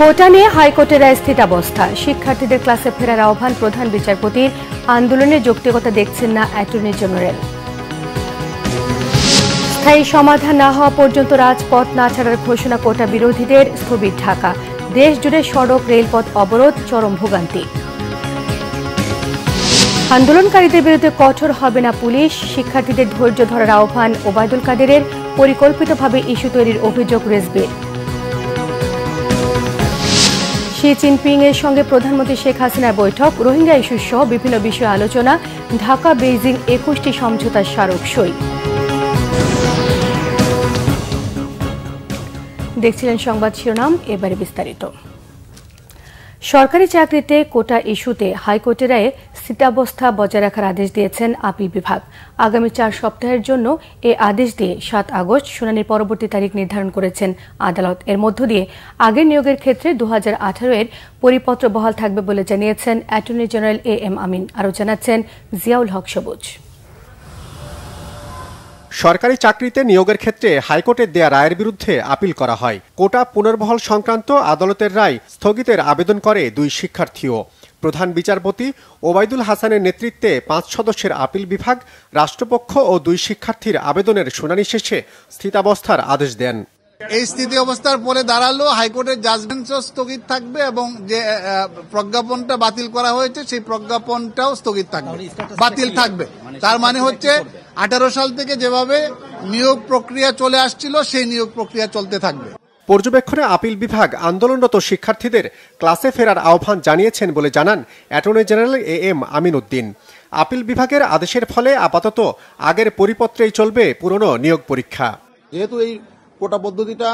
কোটা নিয়ে হাইকোর্টের রায় স্থিতাবস্থা। শিক্ষার্থীদের ক্লাসে ফেরার আহ্বান প্রধান বিচারপতির। আন্দোলনের যৌক্তিকতা দেখছেন না অ্যাটর্নি জেনারেল। স্থায়ী সমাধান না হওয়া পর্যন্ত রাজপথ না ছাড়ার ঘোষণা কোটা বিরোধীদের। স্থবির ঢাকা। দেশ জুড়ে সড়ক রেলপথ অবরোধ, চরম ভোগান্তি। আন্দোলনকারীদের বিরুদ্ধে কঠোর হবে না পুলিশ। শিক্ষার্থীদের ধৈর্য ধরার আহ্বান ওবায়দুল কাদেরের। পরিকল্পিতভাবে ইস্যু তৈরির অভিযোগ রেজবির। শি জিনপিং এর সঙ্গে প্রধানমন্ত্রী শেখ হাসিনার বৈঠক। রোহিঙ্গা ইস্যু সহ বিভিন্ন বিষয়ে আলোচনা। ঢাকা বেইজিং 21টি সমঝোতার স্মারক সই। দেখছিলেন সংবাদ শিরোনাম, এবারে বিস্তারিত। সরকারি চাকরিতে কোটা ইস্যুতে হাইকোর্টের রায়ে স্থিতাবস্থা বজায় রাখার আদেশ দিয়েছেন আপিল বিভাগ। আগামী 4 সপ্তাহের জন্য এ আদেশ দিয়ে 7 আগস্ট শুনানির পরবর্তী তারিখ নির্ধারণ করেছেন আদালত। এর মধ্য দিয়ে আগের নিয়োগের ক্ষেত্রে 2018 এর পরিপত্র বহাল থাকবে বলে জানিয়েছেন অ্যাটর্নি জেনারেল AM আমিন। আরও জানাচ্ছেন জিয়াউল হক সবুজ। সরকারি চাকরিতে নিয়োগের ক্ষেত্রে হাইকোর্টের দেয়া রায়ের বিরুদ্ধে আপিল করা হয়। কোটা পুনর্বহাল সংক্রান্ত আদালতের রায় স্থগিতের আবেদন করে 2 শিক্ষার্থীও। প্রধান বিচারপতি ওবায়দুল হাসানের নেতৃত্বে 5 সদস্যের আপিল বিভাগ রাষ্ট্রপক্ষ ও 2 শিক্ষার্থীর আবেদনের শুনানি শেষে স্থিতাবস্থার আদেশ দেন। এই স্থিতি অবস্থার পরে দাঁড়ালো হাইকোর্টের জাজমেন্টও স্থগিত থাকবে এবং যে প্রজ্ঞাপনটা বাতিল করা হয়েছে সেই প্রজ্ঞাপনটাও স্থগিত থাকবে, বাতিল থাকবে। তার মানে হচ্ছে 18 সাল থেকে যেভাবে নিয়োগ প্রক্রিয়া চলে আসছিল সেই নিয়োগ প্রক্রিয়া চলতে থাকবে। পর্যবেক্ষণে আপিল বিভাগ আন্দোলনরত শিক্ষার্থীদের ক্লাসে ফেরার আহ্বান জানিয়েছেন বলে জানান attorney general AM Amin Uddin. Appeal বিভাগের আদেশের ফলে আপাতত আগের পরিপত্রেই চলবে পুরনো নিয়োগ পরীক্ষা। যেহেতু এই কোটা পদ্ধতিটা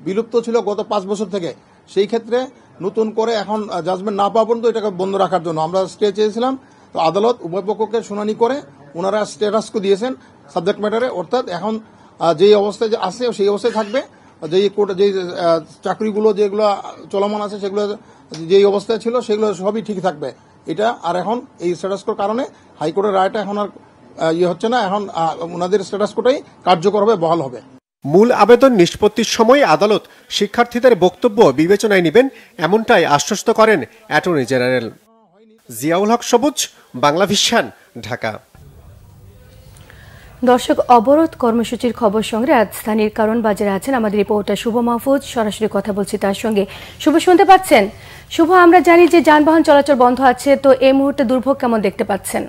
বিলুপ্ত ছিল গত 5 বছর থেকে, সেই ক্ষেত্রে নতুন করে এখন জাজমেন্ট না পাওয়া পর্যন্ত এটাকে বন্ধ রাখার জন্য আমরা স্টে চেয়েছিলাম। তো আদালত উভয় পক্ষকে শুনানি করে ওনারা স্ট্যাটাসকো দিয়েছেন সাবজেক্ট ম্যাটারে, অর্থাৎ এখন যেই অবস্থায় আছে সেই অবস্থায় থাকবে। যেই কোটা যেই চাকরিগুলো যেগুলো চলমান আছে সেগুলো যেই অবস্থায় ছিল সেগুলো সবই ঠিক থাকবে। এটা আর এখন এই স্ট্যাটাসকোর কারণে হাইকোর্টের রায়টা এখন আর হচ্ছে না, এখন ওনাদের স্ট্যাটাসকোটাই কার্যকর হবে, বহাল হবে। মূল আবেদন নিষ্পত্তির সময় আদালত শিক্ষার্থীদের বক্তব্য বিবেচনায় নেবেন, এমনটাই আশ্বস্ত করেন অ্যাটর্নি জেনারেল। জিয়াউল হক সবুজ, বাংলা ভিশন, ঢাকা। দর্শক, অবরোধ কর্মসূচির খবর সঙ্গে রাজধানীর কারণ বাজারে আছেন আমাদের রিপোর্টার শুভ মাহফুজ। সরাসরি কথা বলছি তার সঙ্গে। শুভ, শুনতে পাচ্ছেন? শুভ, আমরা জানি যে যানবাহন চলাচল বন্ধ আছে, তো এই মুহূর্তে দুর্ভোগ কেমন দেখতে পাচ্ছেন?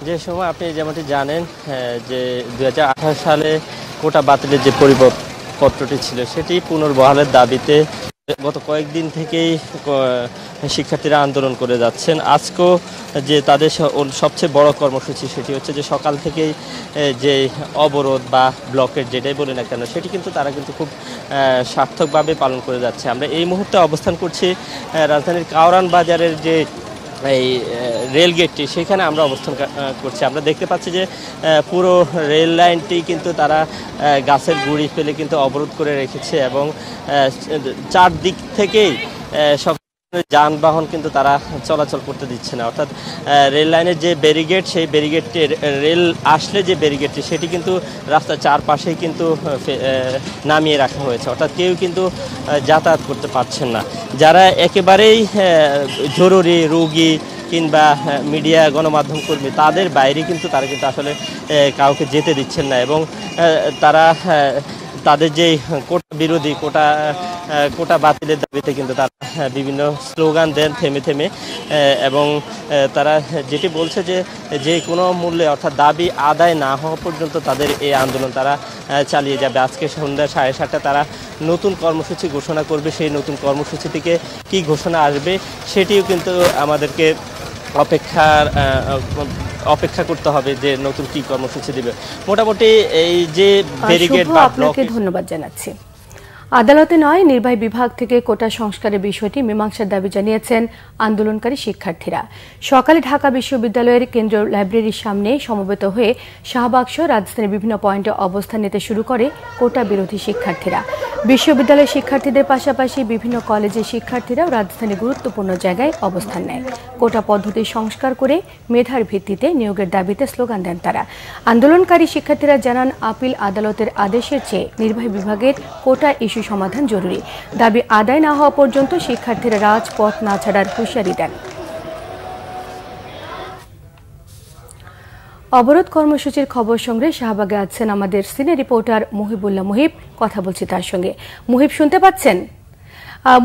যে সময় আপনি যেমনটি জানেন যে 2018 সালে কোটা বাতিলের যে পরিপত্রটি ছিল সেটি পুনর্বহালের দাবিতে গত কয়েকদিন থেকেই শিক্ষার্থীরা আন্দোলন করে যাচ্ছেন। আজকেও যে তাদের সবচেয়ে বড় কর্মসূচি সেটি হচ্ছে যে সকাল থেকেই যে অবরোধ বা ব্লকের যেটাই বলি না কেন সেটি কিন্তু তারা কিন্তু খুব সার্থকভাবে পালন করে যাচ্ছে। আমরা এই মুহূর্তে অবস্থান করছি রাজধানীর কাওরান বাজারের যে এই রেল গেটটি, সেখানে আমরা অবস্থান করছি। আমরা দেখতে পাচ্ছি যে পুরো রেল লাইনটি কিন্তু তারা গাছের গুঁড়ি ফেলে কিন্তু অবরোধ করে রেখেছে এবং চারদিক থেকেই সব যানবাহন কিন্তু তারা চলাচল করতে দিচ্ছে না। অর্থাৎ রেল লাইনের যে ব্যারিগেড, সেই ব্যারিগেডটি রেল আসলে যে ব্যারিগেডটি সেটি কিন্তু রাস্তার চারপাশেই কিন্তু নামিয়ে রাখা হয়েছে। অর্থাৎ কেউ কিন্তু যাতায়াত করতে পারছেন না। যারা একেবারেই জরুরি রোগী কিংবা মিডিয়া গণমাধ্যম কর্মী তাদের বাইরে কিন্তু তারা কিন্তু আসলে কাউকে যেতে দিচ্ছেন না এবং তারা তাদের যে কোটা বিরোধী কোটা বাতিলের দাবিতে কিন্তু তারা বিভিন্ন স্লোগান দেন থেমে থেমে এবং তারা যেটি বলছে যে কোনো মূল্যে অর্থাৎ দাবি আদায় না হওয়া পর্যন্ত তাদের এই আন্দোলন তারা চালিয়ে যাবে। আজকে সন্ধ্যা 7:30 তারা নতুন কর্মসূচি ঘোষণা করবে। সেই নতুন কর্মসূচি থেকে কী ঘোষণা আসবে সেটিও কিন্তু আমাদেরকে অপেক্ষা করতে হবে যে নতুন কি কর্মসূচি দিবে। মোটামুটি এই যে ব্যারিকেড বা ব্লকে ধন্যবাদ জানাচ্ছি। আদালতে নয়, নির্বাহী বিভাগ থেকে কোটা সংস্কারের বিষয়টি মীমাংসার দাবি জানিয়েছেন আন্দোলনকারী শিক্ষার্থীরা। সকালে ঢাকা বিশ্ববিদ্যালয়ের কেন্দ্রীয় লাইব্রেরির সামনে সমবেত হয়ে শাহবাগ সহ রাজধানীর বিভিন্ন পয়েন্টে অবস্থান নিতে শুরু করে কোটা বিরোধী শিক্ষার্থীরা। বিশ্ববিদ্যালয়ের শিক্ষার্থীদের পাশাপাশি বিভিন্ন কলেজের শিক্ষার্থীরাও রাজধানীর গুরুত্বপূর্ণ জায়গায় অবস্থান নেয়। কোটা পদ্ধতি সংস্কার করে মেধার ভিত্তিতে নিয়োগের দাবিতে স্লোগান দেন তারা। আন্দোলনকারী শিক্ষার্থীরা জানান, আপিল আদালতের আদেশের চেয়ে নির্বাহী বিভাগের কোটা ইস্যু সমাধান জরুরি। দাবি আদায় না হওয়া পর্যন্ত শিক্ষার্থীরা রাজপথ না ছাড়ার হুঁশিয়ারি দেন। অবরোধ কর্মসূচির খবর সঙ্গে শাহবাগে আছেন আমাদের সিনিয়র রিপোর্টার মুহিবুল্লাহ মুহিব। কথা বলছি তার সঙ্গে। মুহিব, শুনতে পাচ্ছেন?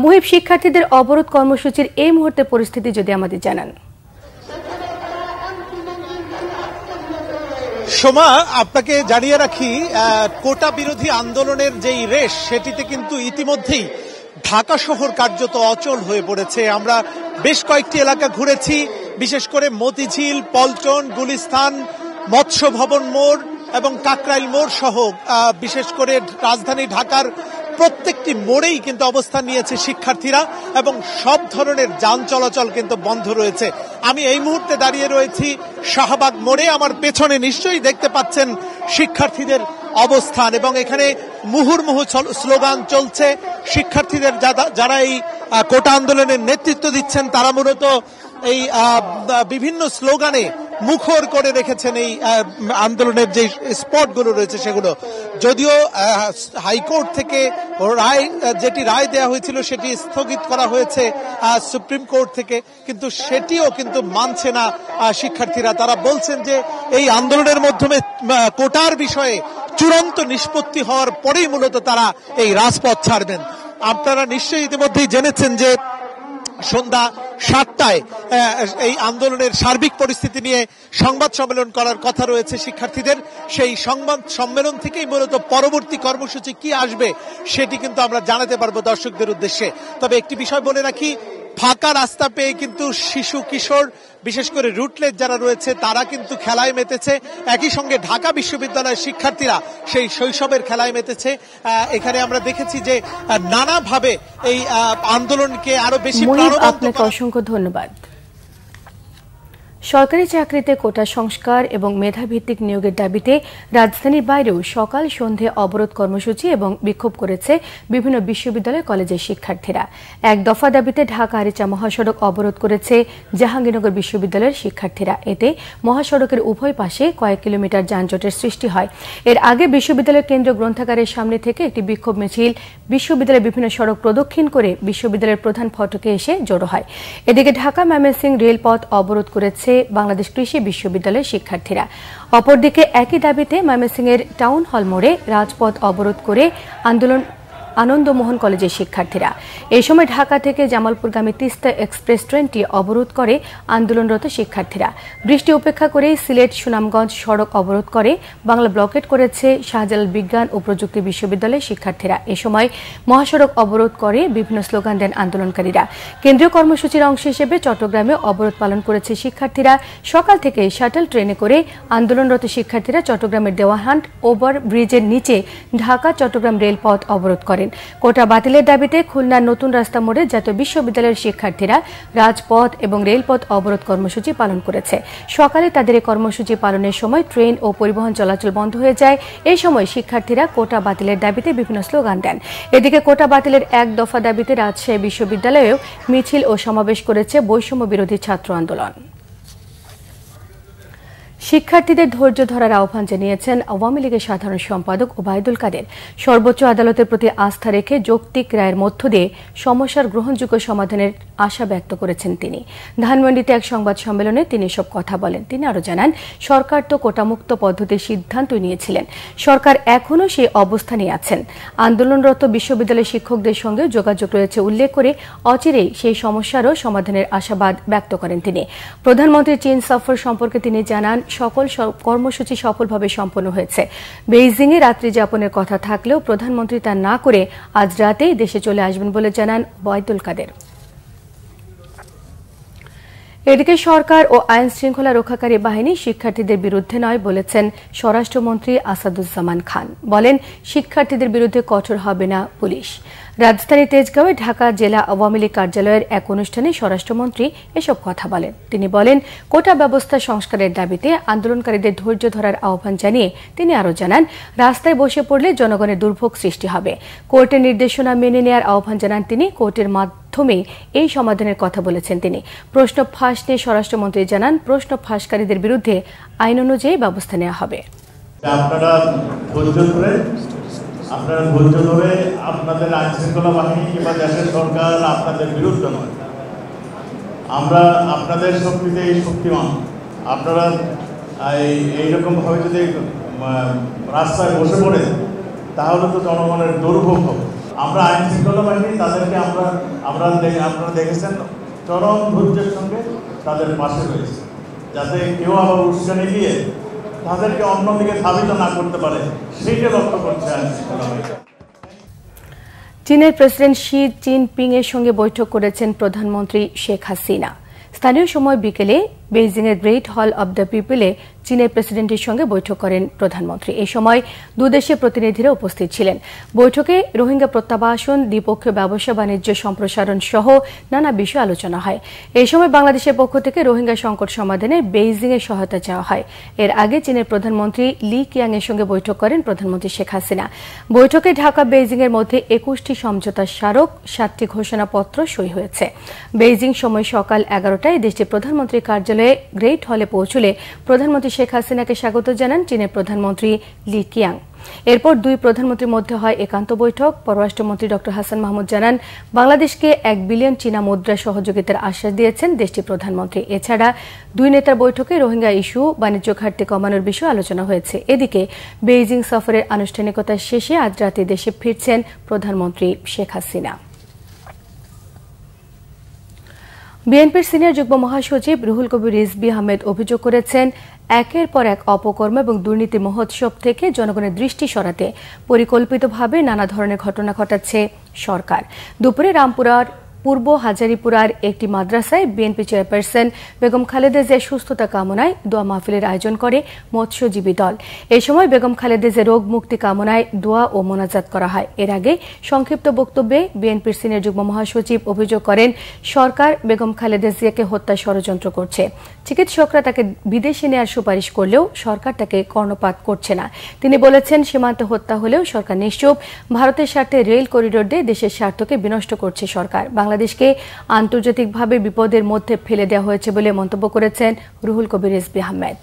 মুহিব, শিক্ষার্থীদের অবরোধ কর্মসূচির এই মুহূর্তে পরিস্থিতি যদি আমাদের জানান। সোমা, আপনাকে জানিয়ে রাখি, কোটা বিরোধী আন্দোলনের যেই রেশ সেটিতে কিন্তু ইতিমধ্যেই ঢাকা শহর কার্যত অচল হয়ে পড়েছে। আমরা বেশ কয়েকটি এলাকা ঘুরেছি, বিশেষ করে মতিঝিল, পল্টন, গুলিস্তান, মৎস্য ভবন মোড় এবং কাকরাইল মোড় সহ বিশেষ করে রাজধানী ঢাকার প্রত্যেকটি মোড়েই কিন্তু অবস্থান নিয়েছে শিক্ষার্থীরা এবং সব ধরনের যান চলাচল কিন্তু বন্ধ রয়েছে। আমি এই মুহূর্তে দাঁড়িয়ে রয়েছি শাহবাগ মোড়ে। আমার পেছনে নিশ্চয়ই দেখতে পাচ্ছেন শিক্ষার্থীদের অবস্থান এবং এখানে মুহুর্মুহু স্লোগান চলছে। শিক্ষার্থীদের যারা এই কোটা আন্দোলনের নেতৃত্ব দিচ্ছেন তারা মূলত এই বিভিন্ন স্লোগানে মুখর করে রেখেছেন এই আন্দোলনের যে স্পটগুলো রয়েছে সেগুলো। যদিও হাইকোর্ট থেকে যেটি রায় দেওয়া হয়েছিল সেটি স্থগিত করা হয়েছে সুপ্রিম কোর্ট থেকে, কিন্তু সেটিও কিন্তু মানছে না শিক্ষার্থীরা। তারা বলছেন যে এই আন্দোলনের মাধ্যমে কোটার বিষয়ে চূড়ান্ত নিষ্পত্তি হওয়ার পরেই মূলত তারা এই রাজপথ ছাড়বেন। আপনারা নিশ্চয়ই ইতিমধ্যেই জেনেছেন যে সন্ধ্যা 7টায় এই আন্দোলনের সার্বিক পরিস্থিতি নিয়ে সংবাদ সম্মেলন করার কথা রয়েছে শিক্ষার্থীদের। সেই সংবাদ সম্মেলন থেকেই মূলত পরবর্তী কর্মসূচি কি আসবে সেটি কিন্তু আমরা জানাতে পারবো দর্শকদের উদ্দেশ্যে। তবে একটি বিষয় বলে রাখি, ফাঁকা রাস্তা পেয়ে কিন্তু শিশু কিশোর বিশেষ করে রুটলেট যারা রয়েছে তারা কিন্তু খেলায় মেতেছে। একই সঙ্গে ঢাকা বিশ্ববিদ্যালয়ের শিক্ষার্থীরা সেই শৈশবের খেলায় মেতেছে। এখানে আমরা দেখেছি যে নানাভাবে এই আন্দোলনকে আরো বেশি প্রাণবন্ত। আপনাকে অসংখ্য ধন্যবাদ। সরকারি চাকরিতে কোটা সংস্কার এবং মেধাভিত্তিক নিয়োগের দাবিতে রাজধানীর বাইরেও সকাল সন্ধে অবরোধ কর্মসূচি এবং বিক্ষোভ করেছে বিভিন্ন বিশ্ববিদ্যালয় কলেজের শিক্ষার্থীরা। এক দফা দাবিতে ঢাকা আরিচা মহাসড়ক অবরোধ করেছে জাহাঙ্গীরনগর বিশ্ববিদ্যালয়ের শিক্ষার্থীরা। এতে মহাসড়কের উভয় পাশে কয়েক কিলোমিটার যানজটের সৃষ্টি হয়। এর আগে বিশ্ববিদ্যালয়ের কেন্দ্রীয় গ্রন্থাগারের সামনে থেকে একটি বিক্ষোভ মিছিল বিশ্ববিদ্যালয়ের বিভিন্ন সড়ক প্রদক্ষিণ করে বিশ্ববিদ্যালয়ের প্রধান ফটকে এসে জড়ো হয়। এদিকে ঢাকা ময়মনসিংহ রেলপথ অবরোধ করেছে বাংলাদেশ কৃষি বিশ্ববিদ্যালয়ের শিক্ষার্থীরা। অপরদিকে একই দাবিতে ময়মনসিংহের টাউন হল মোড়ে রাজপথ অবরোধ করে আনন্দমোহন কলেজের শিক্ষার্থীরা। এই সময় ঢাকা থেকে জামালপুরগামী তিস্তা এক্সপ্রেস ট্রেনটি অবরোধ করে আন্দোলনরত শিক্ষার্থীরা। বৃষ্টি উপেক্ষা করে সিলেট সুনামগঞ্জ সড়ক অবরোধ করে বাংলা ব্লকেট করেছে শাহজালাল বিজ্ঞান ও প্রযুক্তি বিশ্ববিদ্যালয়ের শিক্ষার্থীরা। এ সময় মহাসড়ক অবরোধ করে বিভিন্ন স্লোগান দেন আন্দোলনকারীরা। কেন্দ্রীয় কর্মসূচির অংশ হিসেবে চট্টগ্রামে অবরোধ পালন করেছে শিক্ষার্থীরা। সকাল থেকে শাটল ট্রেনে করে আন্দোলনরত শিক্ষার্থীরা চট্টগ্রামের দেওয়ানহাট ওভার ব্রিজের নিচে ঢাকা চট্টগ্রাম রেলপথ অবরোধ করেন। কোটা বাতিলের দাবিতে খুলনার নতুন রাস্তা মোড়ে জাতীয় বিশ্ববিদ্যালয়ের শিক্ষার্থীরা রাজপথ এবং রেলপথ অবরোধ কর্মসূচি পালন করেছে। সকালে তাদের এই কর্মসূচি পালনের সময় ট্রেন ও পরিবহন চলাচল বন্ধ হয়ে যায়। এই সময় শিক্ষার্থীরা কোটা বাতিলের দাবিতে বিভিন্ন স্লোগান দেন। এদিকে কোটা বাতিলের এক দফা দাবিতে রাজশাহী বিশ্ববিদ্যালয়েও মিছিল ও সমাবেশ করেছে বৈষম্য বিরোধী ছাত্র আন্দোলন। শিক্ষার্থীদের ধৈর্য ধরার আহ্বান জানিয়েছেন আওয়ামী লীগের সাধারণ সম্পাদক ওবায়দুল কাদের। সর্বোচ্চ আদালতের প্রতি আস্থা রেখে যৌক্তিক রায়ের মধ্য দিয়ে সমস্যার গ্রহণযোগ্য সমাধানের আশা ব্যক্ত করেছেন তিনি। ধানমন্ডিতে এক সংবাদ সম্মেলনে তিনি এসব কথা বলেন। তিনি আরও জানান, সরকার তো কোটামুক্ত পদ্ধতির সিদ্ধান্তই নিয়েছিলেন, সরকার এখনও সেই অবস্থানেই আছেন। আন্দোলনরত বিশ্ববিদ্যালয়ের শিক্ষকদের সঙ্গে যোগাযোগ রয়েছে উল্লেখ করে অচিরেই সেই সমস্যারও সমাধানের আশাবাদ ব্যক্ত করেন তিনি। প্রধানমন্ত্রীর চীন সফর সম্পর্কে তিনি জানান, সকল কর্মসূচি সফলভাবে সম্পন্ন হয়েছে। বেইজিংয়ে রাত্রি যাপনের কথা থাকলেও প্রধানমন্ত্রী তা না করে আজ রাতেই দেশে চলে আসবেন বলে জানান ওবায়দুল কাদের। এদিকে সরকার ও আইন শৃঙ্খলা রক্ষাকারী বাহিনী শিক্ষার্থীদের বিরুদ্ধে নয় বলেছেন স্বরাষ্ট্রমন্ত্রী আসাদুজ্জামান খান। বলেন, শিক্ষার্থীদের বিরুদ্ধে কঠোর হবে না পুলিশ। রাজধানী তেজগাঁওয়ে ঢাকা জেলা আওয়ামী লীগ কার্যালয়ের এক অনুষ্ঠানে স্বরাষ্ট্রমন্ত্রী এসব কথা বলেন। তিনি বলেন, কোটা ব্যবস্থা সংস্কারের দাবিতে আন্দোলনকারীদের ধৈর্য ধরার আহ্বান জানিয়ে তিনি আরও জানান, রাস্তায় বসে পড়লে জনগণের দুর্ভোগ সৃষ্টি হবে। কোর্টের নির্দেশনা মেনে নেওয়ার আহ্বান জানান তিনি। কোর্টের মাধ্যমে এই সমাধানের কথা বলেছেন তিনি। প্রশ্ন ফাঁস নিয়ে স্বরাষ্ট্রমন্ত্রী জানান, প্রশ্ন ফাঁসকারীদের বিরুদ্ধে আইন অনুযায়ী ব্যবস্থা নেওয়া হবে। আপনারা ধৈর্য ধরে আপনাদের আইন শৃঙ্খলা বাহিনী কিংবা দেশের সরকার আপনাদের বিরুদ্ধে নয়, আমরা আপনাদের শক্তিতেই শক্তিমান। আপনারা এইরকম ভাবে যদি রাস্তায় বসে পড়ে তাহলে তো জনগণের দুর্ভোগ হবে। আমরা আইন শৃঙ্খলা বাহিনী তাদেরকে আপনারা দেখেছেন চরম ধৈর্যের সঙ্গে তাদের পাশে রয়েছে, যাতে কেউ আবার উস্কানি দিয়ে তাদেরকে অন্যদিকে ধাবিত না করতে পারে, সেইটা লক্ষ্য করছে আইন শৃঙ্খলা বাহিনী। চীনের প্রেসিডেন্ট শি জিনপিং এর সঙ্গে বৈঠক করেছেন প্রধানমন্ত্রী শেখ হাসিনা। স্থানীয় সময় বিকেলে বেইজিংয়ের গ্রেট হল অব দ্য পিপলে চীনের প্রেসিডেন্টের সঙ্গে বৈঠক করেন প্রধানমন্ত্রী। এই সময় দুদেশের প্রতিনিধিরা উপস্থিত ছিলেন। বৈঠকে রোহিঙ্গা প্রত্যাবাসন, দ্বিপক্ষীয় ব্যবসা বাণিজ্য সম্প্রসারণ সহ নানা বিষয় আলোচনা হয়। এই সময় বাংলাদেশের পক্ষ থেকে রোহিঙ্গা সংকট সমাধানে বেইজিংয়ের সহায়তা চাওয়া হয়। এর আগে চীনের প্রধানমন্ত্রী লি কিয়াং এর সঙ্গে বৈঠক করেন প্রধানমন্ত্রী শেখ হাসিনা। বৈঠকে ঢাকা বেইজিংয়ের মধ্যে 21টি সমঝোতা স্মারক, 7টি ঘোষণাপত্র সই হয়েছে। বেইজিং সময় সকাল 11টায় দেশটির প্রধানমন্ত্রীর কার্যালয়ে গ্রেট হলে পৌঁছলে প্রধানমন্ত্রী শেখ হাসিনাকে স্বাগত জানান চীনের প্রধানমন্ত্রী লি কিয়াং। এরপর দুই প্রধানমন্ত্রীর মধ্যে হয় একান্ত বৈঠক। পররাষ্ট্রমন্ত্রী ড হাসান মাহমুদ জানান, বাংলাদেশকে 1 বিলিয়ন চীনা মুদ্রা সহযোগিতার আশ্বাস দিয়েছেন দেশটির প্রধানমন্ত্রী। এছাড়া দুই নেতার বৈঠকে রোহিঙ্গা ইস্যু, বাণিজ্য ঘাটতি কমানোর বিষয়ে আলোচনা হয়েছে। এদিকে বেইজিং সফরের আনুষ্ঠানিকতা শেষে আজ রাতে দেশে ফিরছেন প্রধানমন্ত্রী শেখ হাসিনা। বিএনপির সিনিয়র যুগ্ম মহাসচিব রুহুল কবির রিজভী আহমেদ অভিযোগ করেছেন, একের পর এক অপকর্ম এবং দুর্নীতি মহোৎসব থেকে জনগণের দৃষ্টি সরাতে পরিকল্পিতভাবে নানা ধরনের ঘটনা ঘটাচ্ছে সরকার। দুপুরে রামপুরার পূর্ব হাজারীপুরার একটি মাদ্রাসায় বিএনপি চেয়ারপারসন বেগম খালেদা জিয়ার সুস্থতা কামনায় দোয়া মাহফিলের আয়োজন করে মৎস্যজীবী দল। এ সময় বেগম খালেদা জিয়ার রোগ মুক্তি কামনায় দোয়া ও মোনাজাত করা হয়। এর আগে সংক্ষিপ্ত বক্তব্যে বিএনপির সিনিয়র যুগ্ম মহাসচিব অভিযোগ করেন, সরকার বেগম খালেদা জিয়াকে হত্যা ষড়যন্ত্র করছে। চিকিৎসকরা তাকে বিদেশে নেওয়ার সুপারিশ করলেও সরকার তাকে কর্ণপাত করছে না। তিনি বলেছেন, সীমান্তে হত্যা হলেও সরকার নিশ্চুপ। ভারতের স্বার্থে রেল করিডোর দিয়ে দেশের স্বার্থকে বিনষ্ট করছে সরকার। বাংলাদেশকে আন্তর্জাতিকভাবে বিপদের মধ্যে ফেলে দেওয়া হয়েছে বলে মন্তব্য করেছেন রুহুল কবির রিজভী আহমেদ।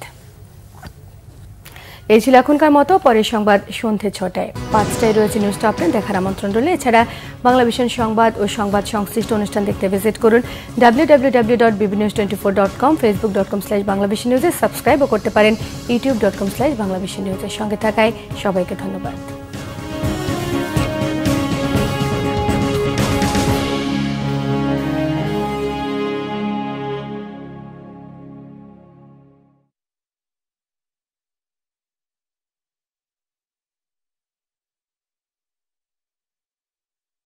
এই ছিল এখনকার মতো। পরের সংবাদ সন্ধ্যে 6টায়। 5টায় রয়েছে নিউজ টপ 10 দেখার আমন্ত্রণ রইল। এছাড়া বাংলাভিশন সংবাদ ও সংবাদ সংশ্লিষ্ট অনুষ্ঠান দেখতে ভিজিট করুন www.bbnews24.com, facebook.com/banglavishnnews, সাবস্ক্রাইবও করতে পারেন youtube.com/banglavishnnews। সঙ্গে থাকায় সবাইকে ধন্যবাদ।